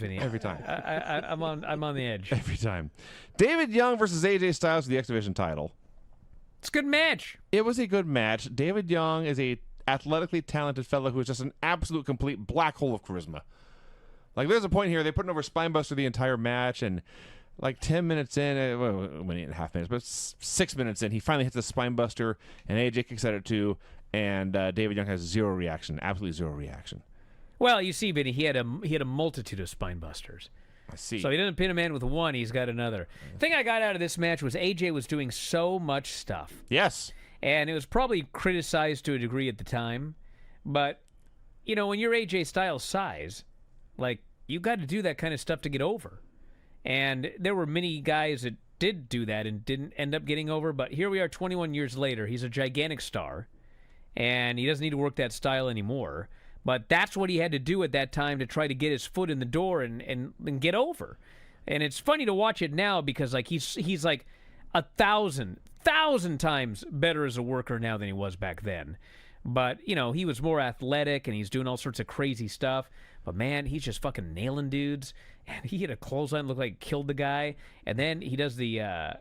Vinny. Every time. I'm on the edge. Every time. David Young versus AJ Styles for the X Division title. It's a good match. It was a good match. David Young is a athletically talented fellow who is just an absolute complete black hole of charisma. Like, there's a point here, they put over Spinebuster the entire match, and like 10 minutes in, 8.5 minutes, but 6 minutes in, he finally hits the Spinebuster, and AJ kicks at it too, and David Young has zero reaction, absolutely zero reaction. Well, you see, Vinny, he had a multitude of Spinebusters. I see. So he doesn't pin a man with one, he's got another. The thing I got out of this match was AJ was doing so much stuff. Yes. And it was probably criticized to a degree at the time. But, you know, when you're AJ Styles' size, like, you got to do that kind of stuff to get over. And there were many guys that did do that and didn't end up getting over. But here we are 21 years later. He's a gigantic star. And he doesn't need to work that style anymore. But that's what he had to do at that time to try to get his foot in the door and get over. And it's funny to watch it now because like he's like 1,000 times better as a worker now than he was back then. But, you know, he was more athletic and he's doing all sorts of crazy stuff. But, man, he's just fucking nailing dudes. And he hit a clothesline, looked like he killed the guy. And then he does the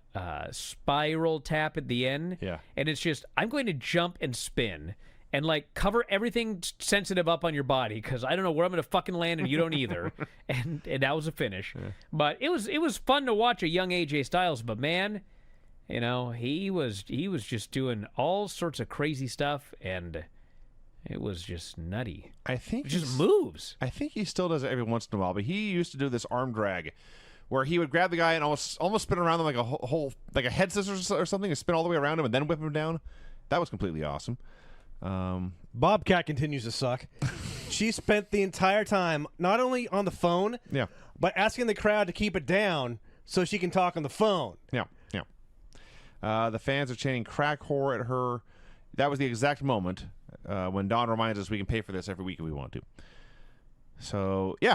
spiral tap at the end. Yeah. And it's just, I'm going to jump and spin and, like, cover everything sensitive up on your body because I don't know where I'm going to fucking land and you don't either. and that was a finish. Yeah. But it was fun to watch a young AJ Styles. But, man, you know, he was just doing all sorts of crazy stuff, and it was just nutty. I think just moves. I think he still does it every once in a while, but he used to do this arm drag where he would grab the guy and almost spin around them like a whole like a head scissors or something and spin all the way around him and then whip him down. That was completely awesome. Bobcat continues to suck. She spent the entire time not only on the phone, but asking the crowd to keep it down so she can talk on the phone. Yeah. The fans are chanting crack whore at her. That was the exact moment when Don reminds us we can pay for this every week if we want to. So, they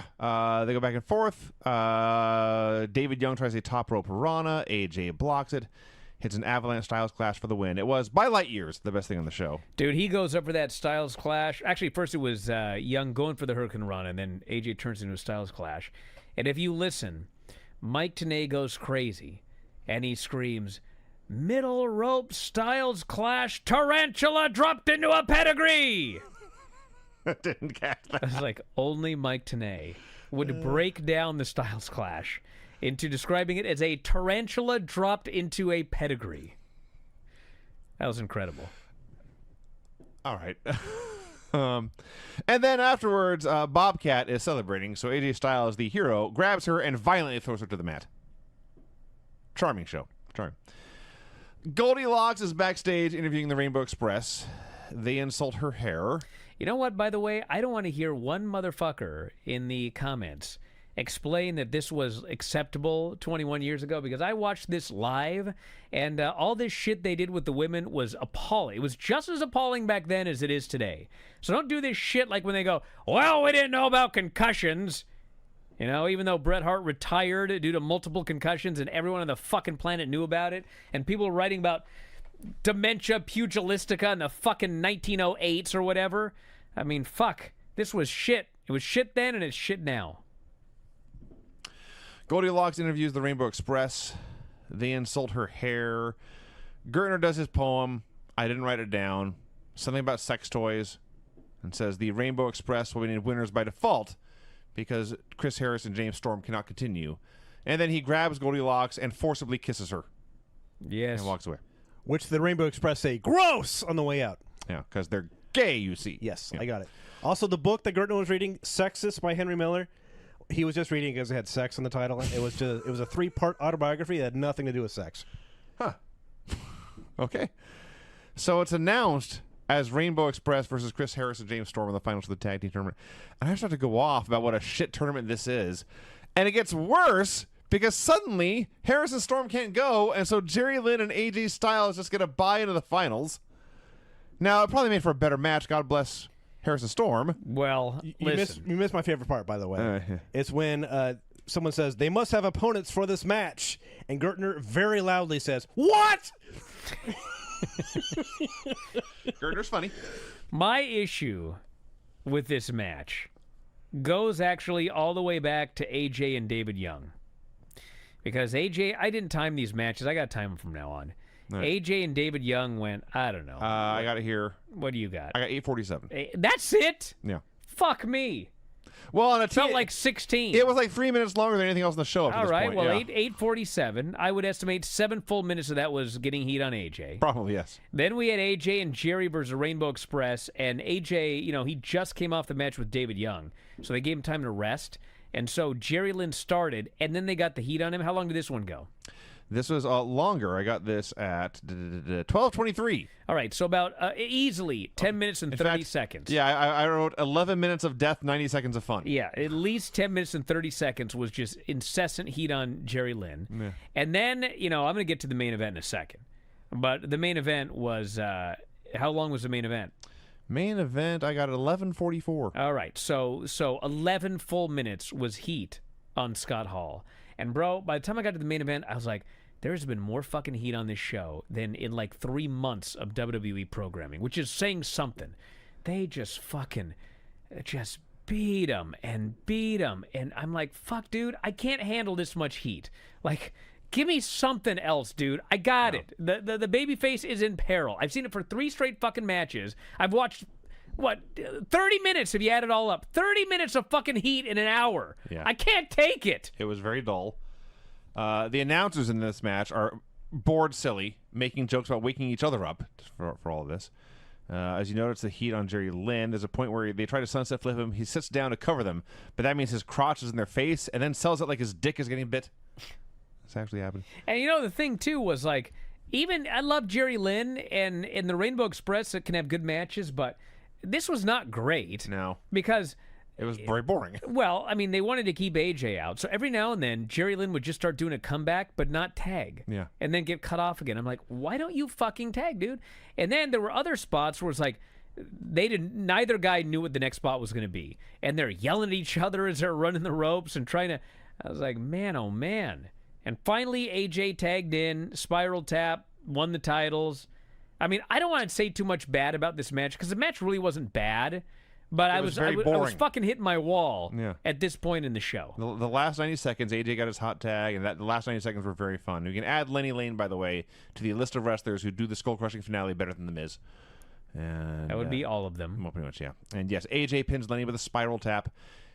go back and forth. David Young tries a top rope piranha. AJ blocks it. Hits an avalanche Styles Clash for the win. It was, by light years, the best thing on the show. Dude, he goes up for that Styles Clash. Actually, first it was Young going for the Hurricane Run, and then AJ turns into a Styles Clash. And if you listen, Mike Tenay goes crazy, and he screams, "Middle rope Styles Clash, tarantula dropped into a pedigree." Didn't catch that. I was like, only Mike Tenay would break down the Styles Clash into describing it as a tarantula dropped into a pedigree. That was incredible. All right. And then afterwards, Bobcat is celebrating, so AJ Styles, the hero, grabs her and violently throws her to the mat. Charming show. Charming. Goldilocks is backstage interviewing the Rainbow Express. They insult her hair. You know what, by the way? I don't want to hear one motherfucker in the comments explain that this was acceptable 21 years ago, because I watched this live, and all this shit they did with the women was appalling. It was just as appalling back then as it is today. So don't do this shit like when they go, well, we didn't know about concussions. You know, even though Bret Hart retired due to multiple concussions and everyone on the fucking planet knew about it, and people were writing about dementia pugilistica in the fucking 1908s or whatever. I mean, fuck. This was shit. It was shit then and it's shit now. Goldilocks interviews the Rainbow Express. They insult her hair. Gertner does his poem. I didn't write it down. Something about sex toys. And says the Rainbow Express will be named winners by default because Chris Harris and James Storm cannot continue. And then he grabs Goldilocks and forcibly kisses her. Yes. And walks away. Which the Rainbow Express say, gross, on the way out. Yeah, because they're gay, you see. Yes, yeah. I got it. Also, the book that Gertner was reading, Sexist by Henry Miller, he was just reading because it had sex in the title. It was a 3-part autobiography that had nothing to do with sex. Huh. Okay. So it's announced as Rainbow Express versus Chris Harris and James Storm in the finals of the tag team tournament. And I start to go off about what a shit tournament this is. And it gets worse because suddenly Harris and Storm can't go, and so Jerry Lynn and AJ Styles just get a bye into the finals. Now, it probably made for a better match. God bless Harris and Storm. Well, you missed my favorite part, by the way. Yeah. It's when someone says, they must have opponents for this match. And Gertner very loudly says, what? Gertner's funny. My issue with this match goes actually all the way back to AJ and David Young. Because AJ, I didn't time these matches. I got to time them from now on. Right. AJ and David Young went, I don't know. I got it here. What do you got? I got 8:47. That's it? Yeah. Fuck me. Well, on a felt like 16. It was like 3 minutes longer than anything else in the show. All right, point. well, yeah. 8:47. I would estimate 7 full minutes of that was getting heat on AJ. Probably, yes. Then we had AJ and Jerry versus Rainbow Express, and AJ, he just came off the match with David Young, so they gave him time to rest. And so Jerry Lynn started, and then they got the heat on him. How long did this one go? This was longer. I got this at 12:23. All right, so about easily 10 minutes and 30 seconds. Yeah, I wrote 11 minutes of death, 90 seconds of fun. Yeah, at least 10 minutes and 30 seconds was just incessant heat on Jerry Lynn. Yeah. And then, I'm going to get to the main event in a second. But the main event was, how long was the main event? Main event, I got 11:44. All right, so 11 full minutes was heat on Scott Hall. And, bro, by the time I got to the main event, I was like, there's been more fucking heat on this show than in like 3 months of WWE programming, which is saying something. They just beat him. And I'm like, fuck, dude, I can't handle this much heat. Like, give me something else, dude. I got it. The babyface is in peril. I've seen it for 3 straight fucking matches. I've watched, 30 minutes if you add it all up. 30 minutes of fucking heat in an hour. Yeah. I can't take it. It was very dull. The announcers in this match are bored silly, making jokes about waking each other up for all of this. As you notice, the heat on Jerry Lynn. There's a point where they try to sunset flip him. He sits down to cover them, but that means his crotch is in their face, and then sells it like his dick is getting bit. This actually happened. And the thing too was like, even I love Jerry Lynn and the Rainbow Express that can have good matches, but this was not great. No, because it was very boring. Well, I mean, they wanted to keep AJ out, so every now and then Jerry Lynn would just start doing a comeback, but not tag. Yeah, and then get cut off again. I'm like, why don't you fucking tag, dude? And then there were other spots where it's like, neither guy knew what the next spot was going to be, and they're yelling at each other as they're running the ropes and trying to. I was like, man, oh man. And finally, AJ tagged in, Spiral Tap, won the titles. I mean, I don't want to say too much bad about this match because the match really wasn't bad, but I was fucking hitting my wall at this point in the show. The last 90 seconds, AJ got his hot tag, and the last 90 seconds were very fun. You can add Lenny Lane, by the way, to the list of wrestlers who do the skull-crushing finale better than The Miz. And, that would be all of them. Well, pretty much, yeah. And yes, AJ pins Lenny with a Spiral Tap.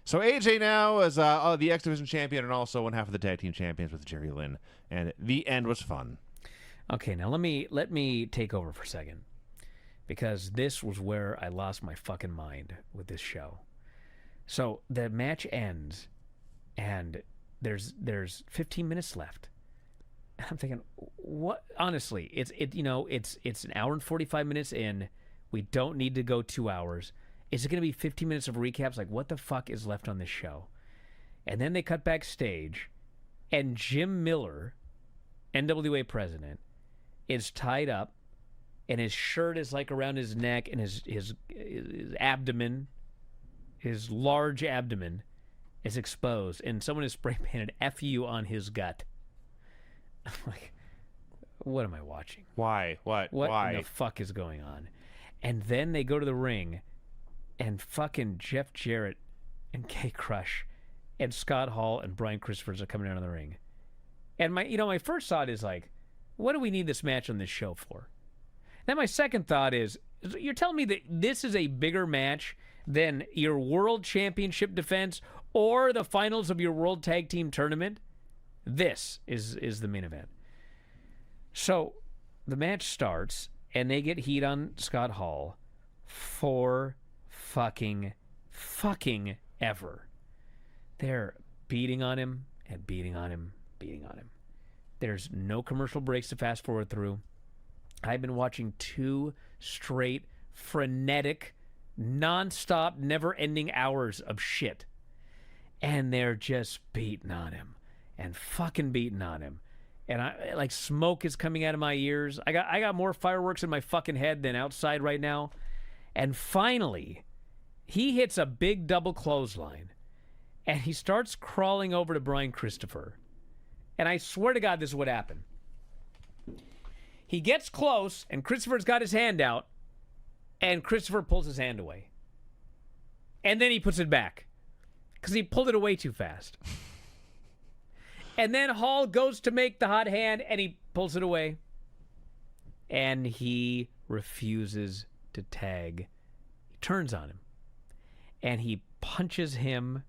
So AJ now is the X Division champion and also one half of the tag team champions with Jerry Lynn. And the end was fun. Okay, now let me take over for a second, because this was where I lost my fucking mind with this show. So the match ends, and there's 15 minutes left. And I'm thinking, what? Honestly, it's an hour and 45 minutes in. We don't need to go 2 hours. Is it going to be 15 minutes of recaps? Like, what the fuck is left on this show? And then they cut backstage, and Jim Miller, NWA president, is tied up, and his shirt is like around his neck, and his abdomen, his large abdomen, is exposed, and someone has spray painted "F you" on his gut. I'm like, what am I watching? Why? What? Why? The fuck is going on? And then they go to the ring, and fucking Jeff Jarrett and K Crush and Scott Hall and Brian Christophers are coming out of the ring. And my first thought is like, what do we need this match on this show for? Then my second thought is, you're telling me that this is a bigger match than your World Championship defense or the finals of your World Tag Team Tournament? This is the main event. So the match starts, and they get heat on Scott Hall for fucking ever. They're beating on him and beating on him, beating on him. There's no commercial breaks to fast forward through. I've been watching 2 straight, frenetic, nonstop, never-ending hours of shit. And they're just beating on him and fucking beating on him. And like smoke is coming out of my ears. I got more fireworks in my fucking head than outside right now. And finally, he hits a big double clothesline, and he starts crawling over to Brian Christopher. And I swear to God, this is what happened. He gets close, and Christopher's got his hand out, and Christopher pulls his hand away. And then he puts it back. because he pulled it away too fast. And then Hall goes to make the hot hand, and he pulls it away. And he refuses to tag. He turns on him. And he punches him.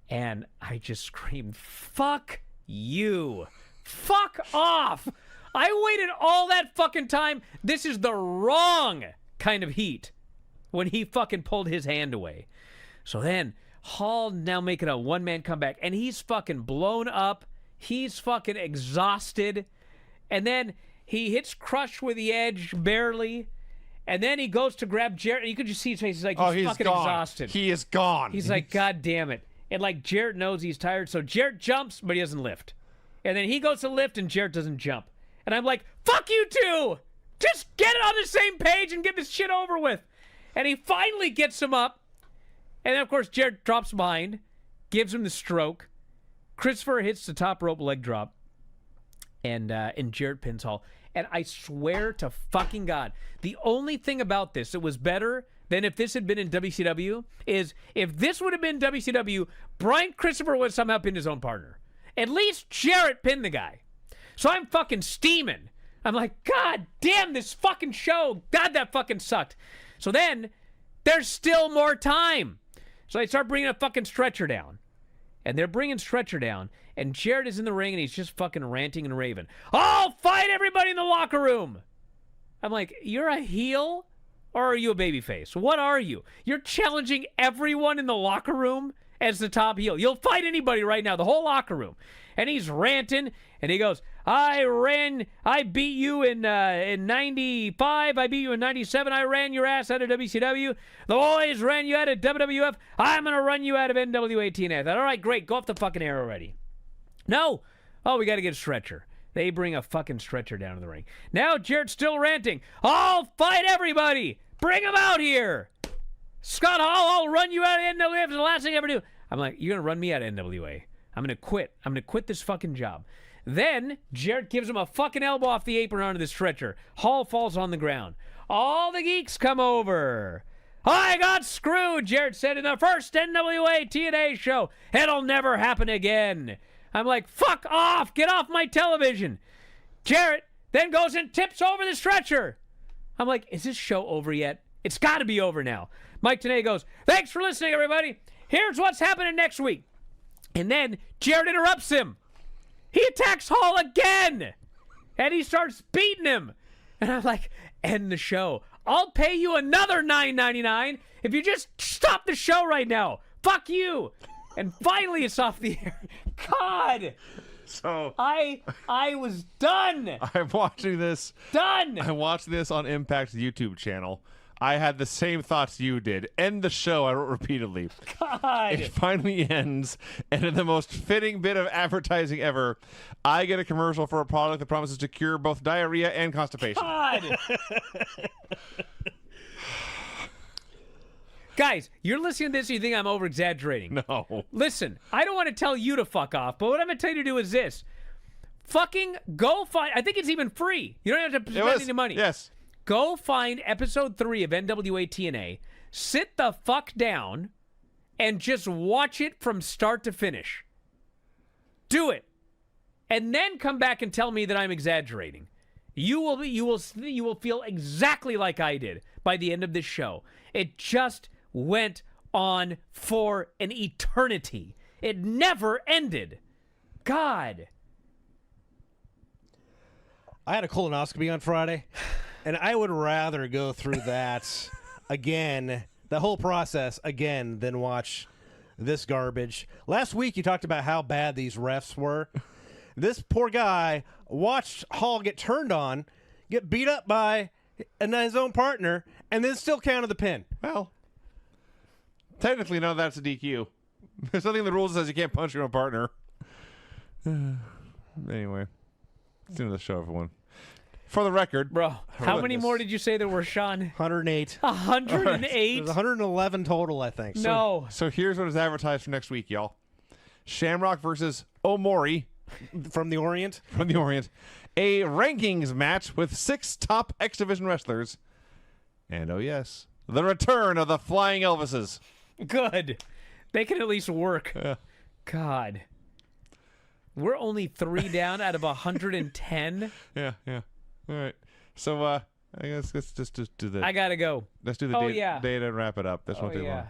And I just screamed, fuck you. Fuck off. I waited all that fucking time. This is the wrong kind of heat when he fucking pulled his hand away. So then Hall now making a one-man comeback, and he's fucking blown up. He's fucking exhausted. And then he hits Crush with the edge barely. And then he goes to grab Jarrett. And you could just see his face. He's like, he's fucking gone. exhausted. He is gone. He's like, God damn it. And like Jarrett knows he's tired. So Jarrett jumps, but he doesn't lift. And then he goes to lift, and Jarrett doesn't jump. And I'm like, fuck you two. Just get it on the same page and get this shit over with. And he finally gets him up. And then, of course, Jarrett drops behind, gives him the stroke. Christopher hits the top rope leg drop. And Jarrett pins Hall. And I swear to fucking God, the only thing about this that was better than if this had been in WCW is if this would have been WCW, Brian Christopher would have somehow pinned his own partner. At least Jarrett pinned the guy. So I'm fucking steaming. I'm like, God damn this fucking show. God, that fucking sucked. So then, there's still more time. So they start bringing a fucking stretcher down. And they're bringing stretcher down. And Jarrett is in the ring, and he's just fucking ranting and raving. I'll fight everybody in the locker room. I'm like, you're a heel? Or are you a babyface? What are you? You're challenging everyone in the locker room as the top heel. You'll fight anybody right now, the whole locker room. And he's ranting, and he goes, I beat you in 95, I beat you in 97, I ran your ass out of WCW, the boys ran you out of WWF, I'm going to run you out of NWA TNA. I thought, all right, great, go off the fucking air already. No. Oh, we got to get a stretcher. They bring a fucking stretcher down to the ring. Now Jarrett's still ranting. I'll fight everybody. Bring them out here. Scott Hall, I'll run you out of NWA. It's the last thing I ever do. I'm like, you're going to run me out of NWA. I'm going to quit. I'm going to quit this fucking job. Then Jarrett gives him a fucking elbow off the apron onto the stretcher. Hall falls on the ground. All the geeks come over. I got screwed, Jarrett said in the first NWA TNA show. It'll never happen again. I'm like, fuck off. Get off my television. Jarrett then goes and tips over the stretcher. I'm like, is this show over yet? It's got to be over now. Mike Tenay goes, thanks for listening, everybody. Here's what's happening next week. And then Jarrett interrupts him. He attacks Hall again. And he starts beating him. And I'm like, end the show. I'll pay you another $9.99 if you just stop the show right now. Fuck you. And finally it's off the air. God. So I was done. I'm watching this. Done. I watched this on Impact's YouTube channel. I had the same thoughts you did. End the show, I wrote repeatedly. God. It finally ends, and in the most fitting bit of advertising ever, I get a commercial for a product that promises to cure both diarrhea and constipation. God. Guys, you're listening to this and you think I'm over-exaggerating. No. Listen, I don't want to tell you to fuck off, but what I'm going to tell you to do is this. Fucking go find... I think it's even free. You don't have to spend any money. Yes. Go find episode 3 of NWA TNA, sit the fuck down, and just watch it from start to finish. Do it. And then come back and tell me that I'm exaggerating. You will feel exactly like I did by the end of this show. It just went on for an eternity. It never ended. God. I had a colonoscopy on Friday, and I would rather go through that again, the whole process again, than watch this garbage. Last week, you talked about how bad these refs were. This poor guy watched Hall get turned on, get beat up by his own partner, and then still counted the pin. Well, technically, none of that's a DQ. There's nothing in the rules that says you can't punch your own partner. Anyway, it's the end of the show, everyone. For the record, bro, how many more did you say there were, Sean? 108. 108? There's 111 total, I think. No. So here's what is advertised for next week, y'all. Shamrock versus Omori. From the Orient? From the Orient. A rankings match with 6 top X Division wrestlers. And oh yes, the return of the Flying Elvises. Good. They can at least work. Yeah. God. We're only 3 down out of 110. Yeah. All right. So I guess let's just do the. I gotta go. Let's do the Oh, data, yeah. data and wrap it up. This Oh, won't take yeah. long.